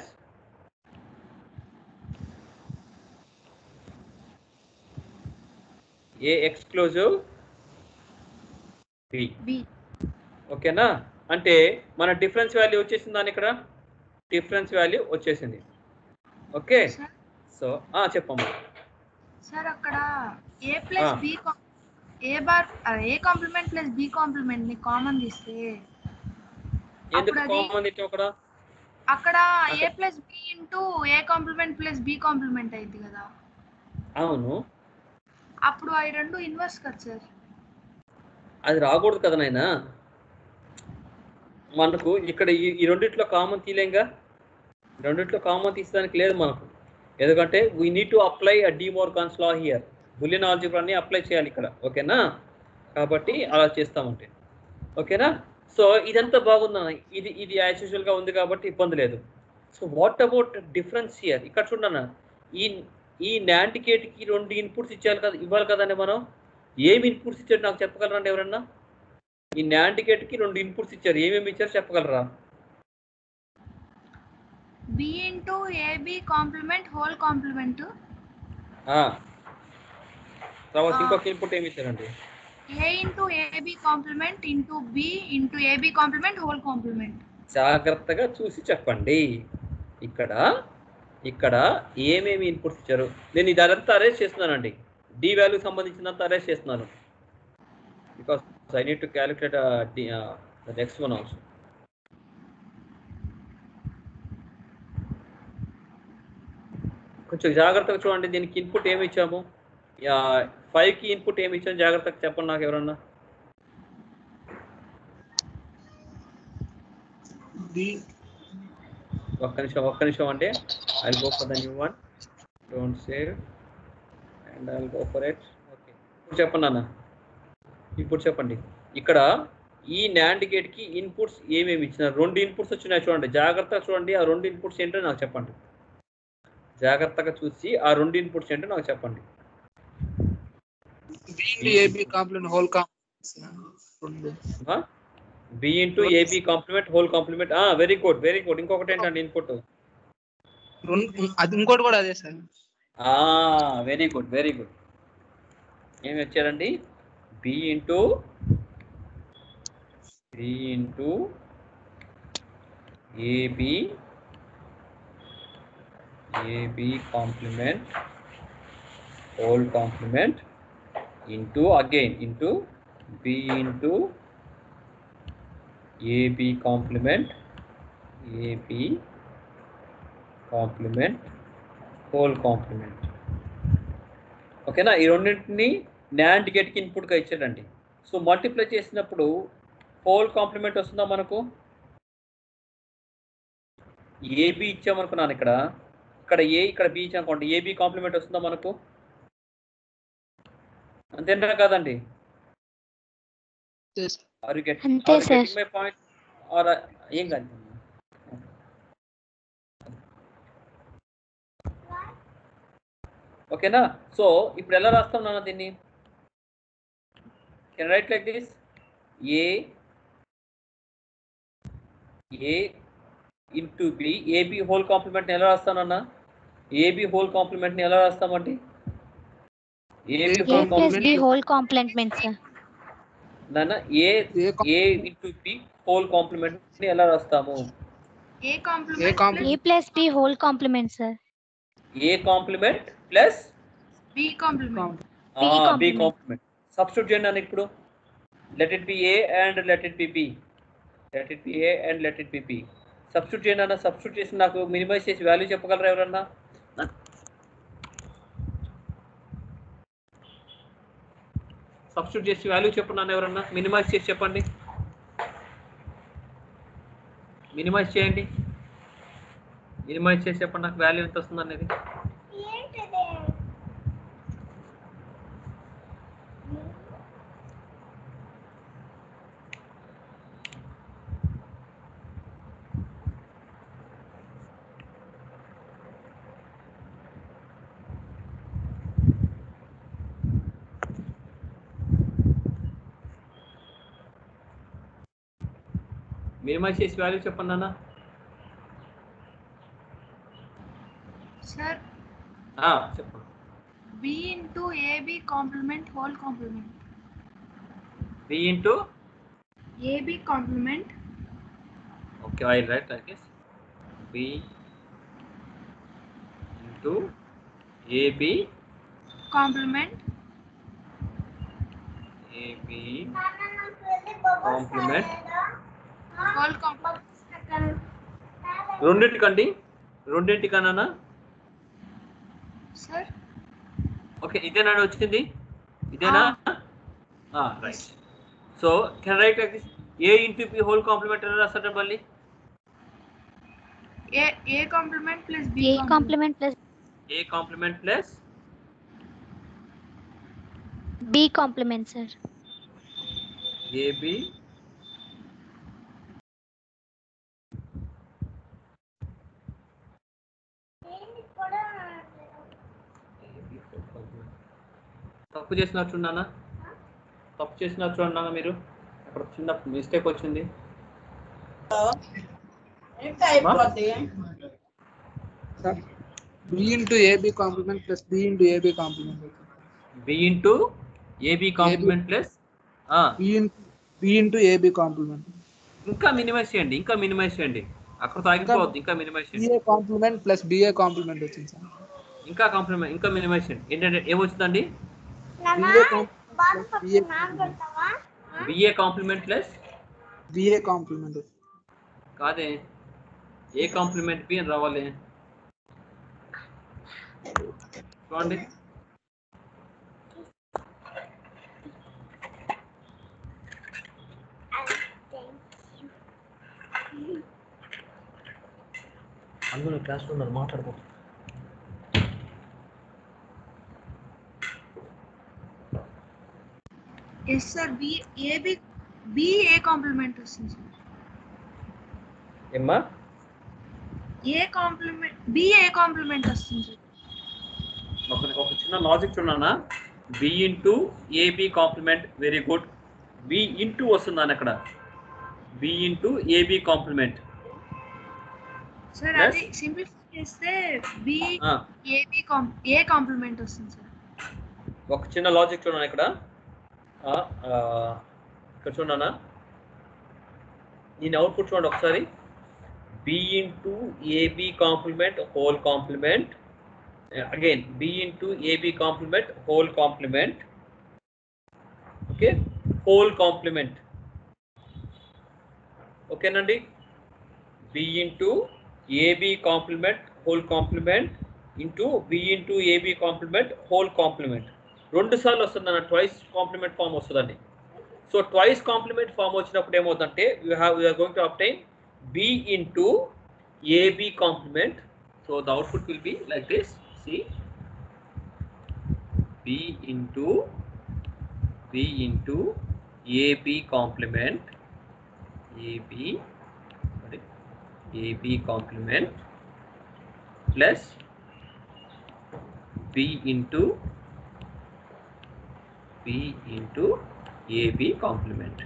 A exclusive B. ఓకేనా? అంటే మన difference value వచ్చేసిందని ఇక్కడ difference value వచ్చేసింది. Okay, so చెప్పమ్మా. Sir అక్కడ A plus B A complement plus B complement ని common తీస్తే ఎందుకు కామన్ ఇటు అక్కడ అక్కడ A plus B into A complement plus B complement అయింది కదా. అవును, అప్పుడు అవి రెండు ఇన్వర్స్ కదా సార్. అది రాకూడదు కదా నాయనా. మనకు ఇక్కడ ఈ రెండిట్లో కామన్ తీలేంగా, రెండిట్లో కామన్ తీసేదానికి లేదు మనకు. ఎందుకంటే we need to apply a de Morgan's law here. Boolean ఆల్జీబ్రాని అప్లై చేయాలి ఇక్కడ, ఓకేనా? కాబట్టి అలా చేస్తామంటే ఓకేనా. సో ఇదంతా బాగుందా, ఇది యాజ్ యూజువల్గా ఉంది కాబట్టి ఇబ్బంది లేదు. So what about difference here? ఇక్కడ చూడన్నా, ఈ NAND గేట్కి 2 ఇన్పుట్స్ ఇవ్వాలి కదండి మనం. ఏమి ఇన్పుట్స్ ఇచ్చారు నాకు చెప్పగలరండి ఎవరన్నా? ఈ NAND గేట్కి 2 ఇన్పుట్స్ ఇచ్చారు, ఏమేమి ఇచ్చారు చెప్పగలరా? B into AB complement whole complement. తర్వాత ఇంకొక ఇన్పుట్ ఏమి ఇచ్చారండి? A into AB complement into B into AB complement whole complement. జాగ్రత్తగా చూసి చెప్పండి. ఇక్కడ ఏమేమి ఇన్పుట్స్ ఇచ్చారు? నేను ఇదంతా అరేంజ్ చేస్తున్నానండి, డి వాల్యూకి సంబంధించినంత అరేంజ్ చేస్తున్నాను. Because I need to calculate the next one also. కొంచెం జాగ్రత్తగా చూడండి. దీనికి ఇన్పుట్ ఏమి ఇచ్చాము? 5కి ఇన్పుట్ ఏమి ఇచ్చాము జాగ్రత్తగా చెప్పండి నాకు ఎవరన్నా. ఒక్క నిమిషం అంటే I'll go for the new one. Don't save and I'll go for it. Okay, ఇప్పుడు చెప్పండి అన్న, ఇప్పుడు చెప్పండి. ఇక్కడ ఈ NAND గేట్కి ఇన్పుట్స్ ఏమేమి ఇచ్చినారు? 2 ఇన్పుట్స్ వచ్చినాయి చూడండి, జాగ్రత్తగా చూడండి. ఆ 2 ఇన్పుట్స్ ఏంటో నాకు చెప్పండి. జాగ్రత్తగా చూసి ఆ 2 ఇన్పుట్స్ ఏంటో నాకు చెప్పండి. B into AB complement whole complement. Very good, very good. ఇంకొకటి ఏంటండి ఇన్పుట్? ఇంకోటి కూడా అదే సార్. Very good, very good. ఏమి వచ్చారండి? B into AB complement whole complement into again into B into AB complement whole complement. ఓకేనా? ఈ రెండింటిని NAND గేట్కి ఇన్పుట్గా ఇచ్చాడండి. సో మల్టిప్లై చేసినప్పుడు హోల్ కాంప్లిమెంట్ వస్తుందా మనకు? ఏబి ఇచ్చామనుకున్నాను, ఇక్కడ ఏ ఇక్కడ బి ఇచ్చామనుకోండి, ఏబి కాంప్లిమెంట్ వస్తుందా మనకు? అంతేనా కాదండి? Are you getting my point? Or ఏం కాదు. ఓకేనా? సో ఇప్పుడు ఎలా రాస్తాం నాన్న దీన్ని? Can write like this. A into B, AB whole కాంప్లిమెంట్ని ఎలా రాస్తానన్నా? ఏబి హోల్ కాంప్లిమెంట్ని ఎలా రాస్తామండి? AB whole complement whole complement sir. నాన్న A into B whole complement ని ఎలా రాస్తాము? A complement A plus B whole complement sir. A complement plus B complement. B complement. Substitute చేయండి అన్న ఇప్పుడు. Let it be A and let it be B. Substitute చేయండి అన్న. Substitute చేసి నాకు మినిమైజ్ చేసి వాల్యూ చెప్పగలరా ఎవరన్నా? సబ్స్టిట్యూట్ చేసి వాల్యూ చెప్పండి ఎవరన్నా. మినిమైజ్ చేసి చెప్పండి. మినిమైజ్ చేయండి. మినిమైజ్ చేసి చెప్పండి నాకు వాల్యూ ఎంత వస్తుంది అనేది. మినిమైజ్ చేసి వాల్యూ చెప్పండి అన్న. సార్ చెప్పండి. B into AB complement whole complement. B into AB complement. Okay, I write like this. B into AB complement AB complement whole complement. రెండింటికన్నా సార్ ఓకే ఇదేనా వచ్చింది ఇదేనా right so can write like this A into B whole complement అని రాస్తారా మళ్ళీ A complement plus B A complement plus A complement plus B complement, sir. AB తప్పు చేసినట్టున్నానా మీరు అక్కడ చిన్న మిస్టేక్ వచ్చింది B into AB complement plus B into AB complement. B into AB complement plus B into AB complement. ఇంకా minimize చేయండి అక్కడ ఆగిపోవద్దు ఇంకా minimize చేయండి BA complement plus BA complement వచ్చింది సార్. ఇంకా మినిమైజ్ చేయండి ఏంటంటే ఏమొచ్చిందండి BA complement plus BA complement. కాదే A కాంప్లిమెంట్ B అని రావాలి చూడండి అందులో క్లాస్ లో మాట్లాడుకో yes sir B A complement వస్తుంది సార్. ఏమ్మా B A కాంప్లిమెంట్ వస్తుంది సార్. ఒక చిన్న లాజిక్ చూడనా B ఇంటూ AB complement very good B ఇంటూ వస్తుందని అక్కడ B ఇంటూ AB కాంప్లిమెంట్ సార్ అది సింప్లిఫై చేస్తే B A కాంప్లిమెంట్ వస్తుంది సార్. ఒక చిన్న లాజిక్ చూడనా ఇక్కడ చూడనా దీని అవుట్పుట్ చూడండి ఒకసారి B into AB complement whole complement again B into AB complement whole complement okay whole complement okay nandi B into AB complement whole complement into B into AB complement whole complement రెండు సార్లు వస్తుందన్న twice complement form వస్తుందండి so twice complement form వచ్చినప్పుడు ఏమవుతుందంటే we are going to obtain B into AB complement so the output will be like this see B into AB complement AB complement plus B into AB complement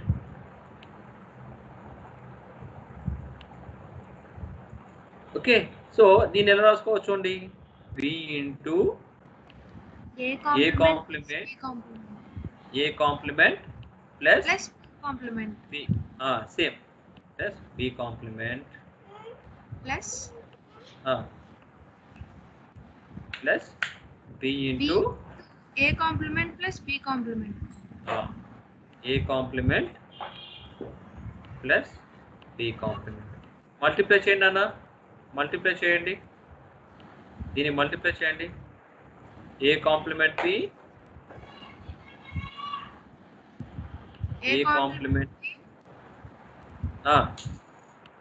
okay so దీన్ని ఎలా రాసుకోవచ్చు అండి B into A complement plus complement B same plus B complement plus B into A complement plus B complement A complement plus B complement multiply చేయండి అన్న multiply చేయండి దీన్ని multiply చేయండి A complement B A complement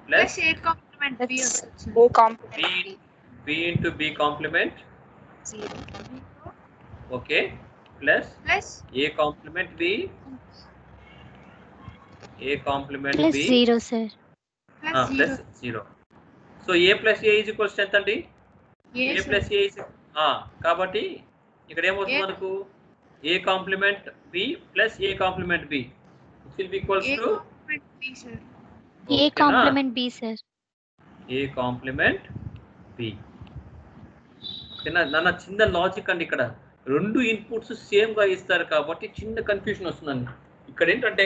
plus A complement B B into B complement 0 okay plus A complement B Plus B 0, sir. plus 0 so A plus A is equals to ఎంత అండి A plus A is కాబట్టి ఇక్కడ ఏమవుతుంది మనకు A complement B plus A complement B which will be equals to A complement B, sir. A complement B ఓకేనా నాన్న చిన్న logic అండి ఇక్కడ రెండు ఇన్పుట్స్ సేమ్ గా ఇస్తారు కాబట్టి చిన్న కన్ఫ్యూజన్ వస్తుందండి ఇక్కడ ఏంటంటే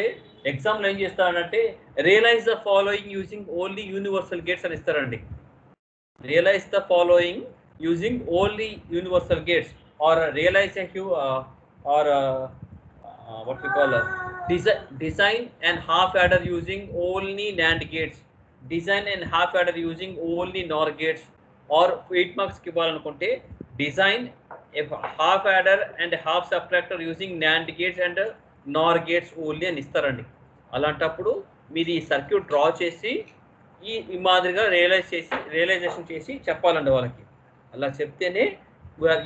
ఎగ్జామ్లో ఏం చేస్తారంటే realize the following using only universal gates అని ఇస్తారండి realize the following using only universal gates or realize or what we call design and half adder using only NAND gates, design and half adder using only NOR gates, or 8 marks కి ఇవ్వాలనుకుంటే design half adder and half subtractor using NAND gates and NOR gates only అని ఇస్తారండి. అలాంటప్పుడు మీరు ఈ circuit draw చేసి ఈ మాదిరిగా రియలైజేషన్ చేసి చెప్పాలండి వాళ్ళకి. అలా చెప్తేనే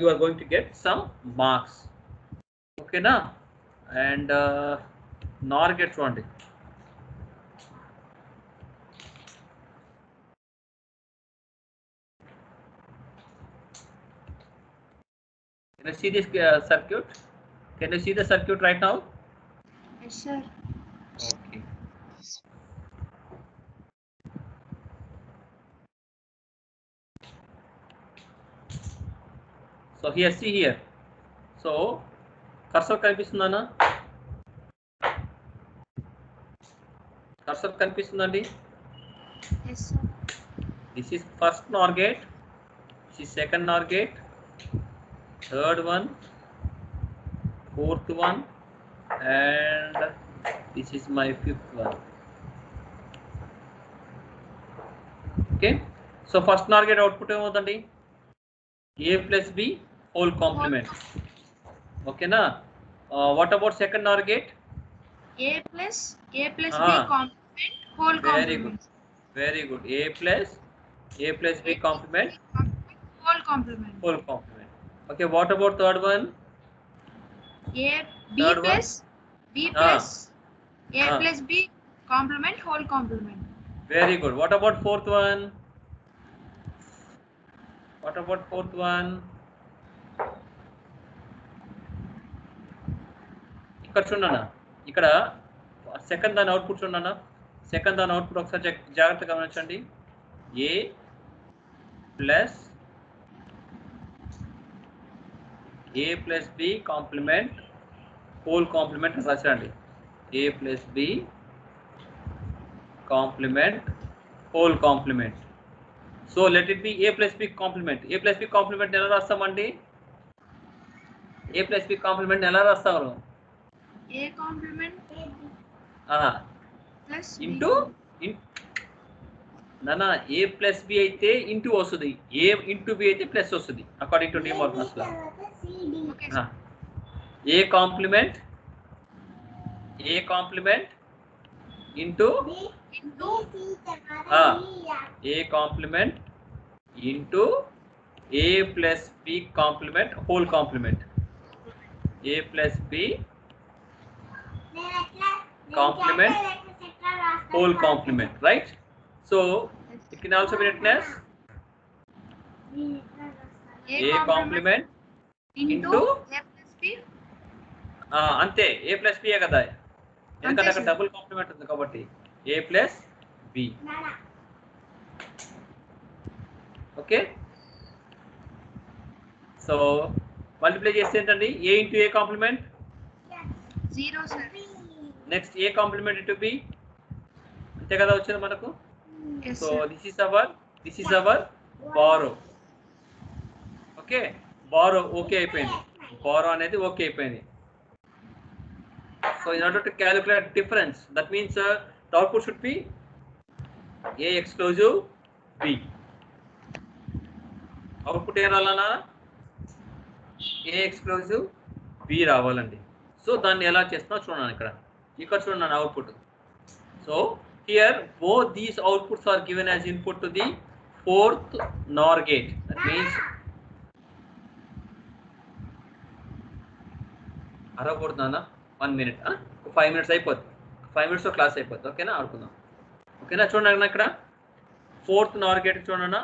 you are going to get some marks. ఓకేనా? అండ్ NOR gate చూడండి. Can you see this circuit? Can you see the circuit right now? Yes, sir. Okay. So here, see here. So cursor కనిపిస్తుందనా? Cursor కనిపిస్తుందండి? Yes, sir. This is first NOR gate. This is second NOR gate. Third one, fourth one, and this is my fifth one. Okay. So first NOR gate output ఏమవుతుందండి? A plus B whole complement. Okay na? What about second NOR gate? A plus B complement whole complement. Very good. A plus B complement Whole complement. whole complement. Okay. What about third one? B plus B complement whole complement. Very good. What about fourth one? What about fourth one? ఇక్కడ చూడన్నా, ఇక్కడ second దాని output చూడన్నా, second దాని output ఒకసారి జాగ్రత్తగా గమనించండి. A plus B complement whole complement రాసేయండి. A plus B complement whole complement. So let it be A plus B complement. A plus B complement ఎలా రాస్తామండి? A plus B complement ఎలా రాస్తాము? A complement plus into నానా A plus B అయితే into వస్తుంది, A into B అయితే plus వస్తుంది according to De Morgan's law. Okay. A complement into A complement into A plus B complement whole complement. A plus B complement whole complement, right? So it can also be written as A complement into A plus B. అంతే, A plus B ఏ కదా, ఎందుకంటే అక్కడ double complement ఉంది కాబట్టి A plus B. Okay. So multiply చేస్తే ఏంటండి? A into A complement 0, sir. Next A complement into B, అంతే కదా వచ్చింది మనకు. Yes, so sir. this is our borrow. Okay, borrow okay అయిపోయింది, borrow అనేది ఓకే అయిపోయింది. So in order to calculate difference, that means the output should be A exclusive B. Output ఏ రావాలన్నా? A exclusive B రావాలండి. So దాన్ని ఎలా చేస్తున్నా చూడండి, ఇక్కడ చూడండి output. So here both these outputs are given as input to the fourth NOR gate. That means అరవకూడదు 1 minute, 5 minutes అయిపోతుంది, 5 minutes class అయిపోతుంది. ఓకేనా, ఆడుకుందాం. ఓకేనా, చూడండి ఇక్కడ ఫోర్త్ NOR గేట్ చూడండి,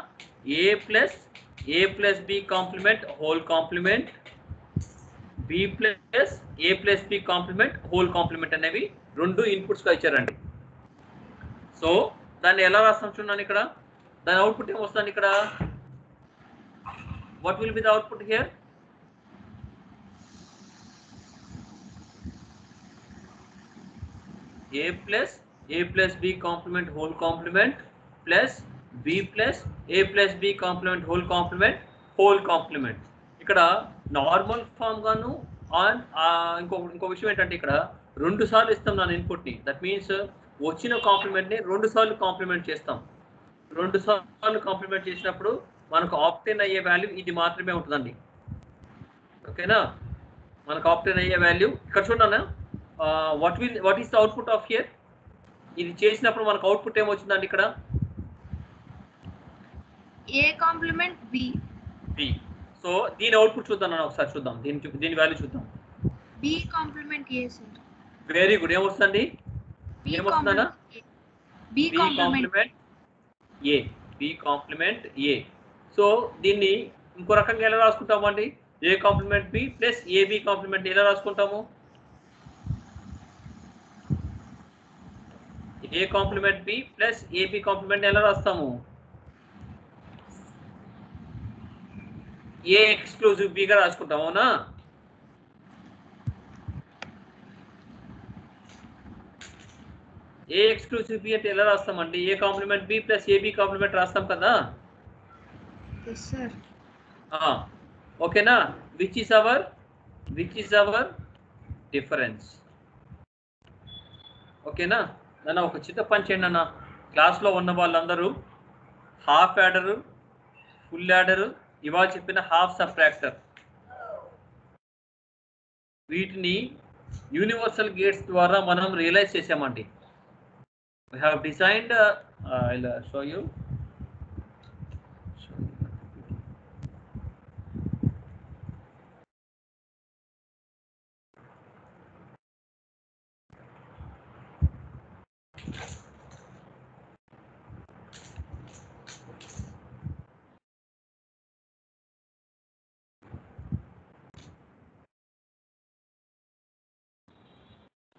A plus B complement whole complement, B plus A plus B complement whole complement అనేవి రెండు ఇన్పుట్స్ గా ఇచ్చారండి. సో దాన్ని ఎలా రాస్తాం చూడండి, ఇక్కడ దాని అవుట్పుట్ ఏం వస్తుంది ఇక్కడ? What will be the output here? A plus B complement whole complement plus B plus A plus B complement whole complement ఇక్కడ నార్మల్ ఫామ్ గాను ఇంకో విషయం ఏంటంటే ఇక్కడ 2 సార్లు ఇస్తాం నా ఇన్పుట్ ని. దట్ మీన్స్ వచ్చిన కాంప్లిమెంట్ ని 2 సార్లు కాంప్లిమెంట్ చేస్తాం. 2 సార్లు కాంప్లిమెంట్ చేసినప్పుడు మనకు ఆప్టైన్ అయ్యే వాల్యూ ఇది మాత్రమే ఉంటుందండి. ఓకేనా? మనకు ఆప్టైన్ అయ్యే వాల్యూ ఇక్కడ చూడండి. What is the output of here? ఇది చేసినప్పుడు మనకు అవుట్పుట్ ఏమొచ్చిందండి ఇక్కడ? A complement B. B. So దీని అవుట్పుట్ చూద్దాం ఒకసారి చూద్దాం. దీని వాల్యూ చూద్దాం. B complement A sir. Very good. ఏమొస్తుందండి? ఏమొస్తుందన్నా? B complement A. B complement A. So దీన్ని ఇంకో రకంగా ఎలా రాసుకుంటామండి? A complement B plus AB complement ఎలా రాసుకుంటాము? A complement B plus AB complement ఎలా రాస్తాము? A ఎక్స్క్లూజివ్ B గా రాసుకుంటాం. అవునా? A ఎక్స్క్లూజివ్ B అంటే ఎలా రాస్తామండి? A complement B plus AB complement రాస్తాం కదా? yes sir. ఓకేనా? Which is our difference. ఓకేనా? నన్ను ఒక చిన్న పని చేయండి అన్న. క్లాస్లో ఉన్న వాళ్ళందరూ హాఫ్ యాడరు, ఫుల్ యాడరు, ఇవాళ చెప్పిన హాఫ్ సబ్ట్రాక్టర్, వీటిని యూనివర్సల్ గేట్స్ ద్వారా మనం రియలైజ్ చేసామండి. We have designed I'll show you.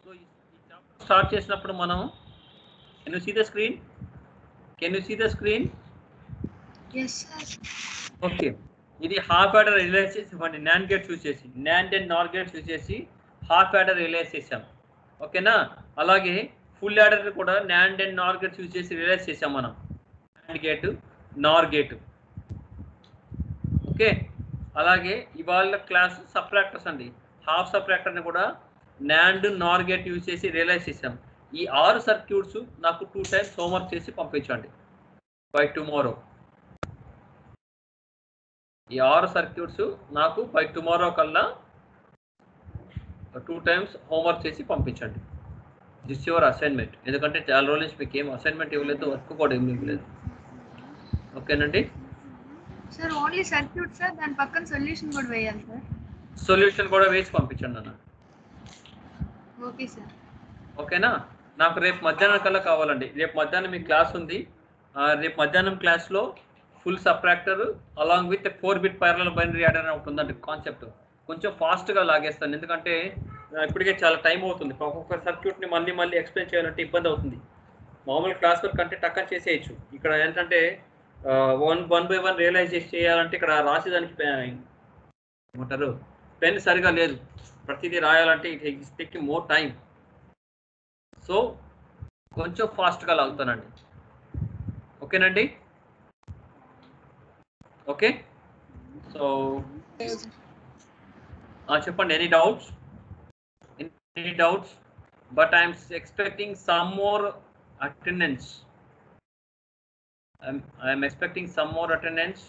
So ఈ చాప్టర్ స్టార్ట్ చేసినప్పుడు మనం Can you see the screen? Yes sir. Okay. ఇది హాఫ్ యాడర్ రియలైజ్ చేసామండి. NAND గేట్స్ యూజ్ చేసి, NAND and NOR gates use చేసి హాఫ్ యాడర్ రియలైజ్ చేసాం. ఓకేనా? అలాగే ఫుల్ యాడర్ కూడా NAND and NOR gates use చేసి రియలైజ్ చేసాం మనం. NAND gate, NOR gate. Okay. అలాగే ఇవాళ క్లాస్ సబ్ట్రాక్టర్స్ అండి. హాఫ్ సబ్ట్రాక్టర్ని కూడా NAND NOR గేట్ యూజ్ చేసి రియలైజ్ చేసాం. ఈ 6 సర్క్యూట్స్ నాకు 2 టైమ్స్ హోంవర్క్ చేసి పంపించండి బై టుమారో. ఈ 6 సర్క్యూట్స్ నాకు బై టుమారో కల్లా 2 టైమ్స్ హోంవర్క్ చేసి పంపించండి. This your assignment. ఎందుకంటే చాలా రోజుల నుంచి మీకు ఏం అసైన్మెంట్ ఇవ్వలేదు, వర్క్ కూడా ఏమి ఇవ్వలేదు. ఓకేనండి? సార్ ఓన్లీ సర్క్యూట్ సార్, దాని పక్కన సొల్యూషన్ కూడా వేయాలి సార్. సొల్యూషన్ కూడా వేసి పంపించండి అన్న. Okay sir. ఓకేనా? నాకు రేపు మధ్యాహ్నం కల్లా కావాలండి. రేపు మధ్యాహ్నం మీ క్లాస్ ఉంది. రేపు మధ్యాహ్నం క్లాస్లో full subtractor along with 4-bit parallel binary adder అని ఉంటుందండి కాన్సెప్ట్. కొంచెం ఫాస్ట్గా లాగేస్తాను, ఎందుకంటే ఇప్పటికే చాలా టైం అవుతుంది. ఒక్కొక్క సర్క్యూట్ని మళ్ళీ ఎక్స్ప్లెయిన్ చేయాలంటే ఇబ్బంది అవుతుంది. మామూలు క్లాస్ వర్క్ అంటే టక్కని చేసేయచ్చు. ఇక్కడ ఏంటంటే వన్ బై వన్ రియలైజ్ చేయాలంటే ఇక్కడ రాసేదానికి ఏమంటారు పెన్ సరిగా లేదు. ప్రతిదీ రాయాలంటే it is taking more time. So కొంచెం ఫాస్ట్గా లాగుతానండి. ఓకేనండి? ఓకే. సో చెప్పండి. Any doubts? But I'm expecting some more attendance. I'm expecting some more attendance.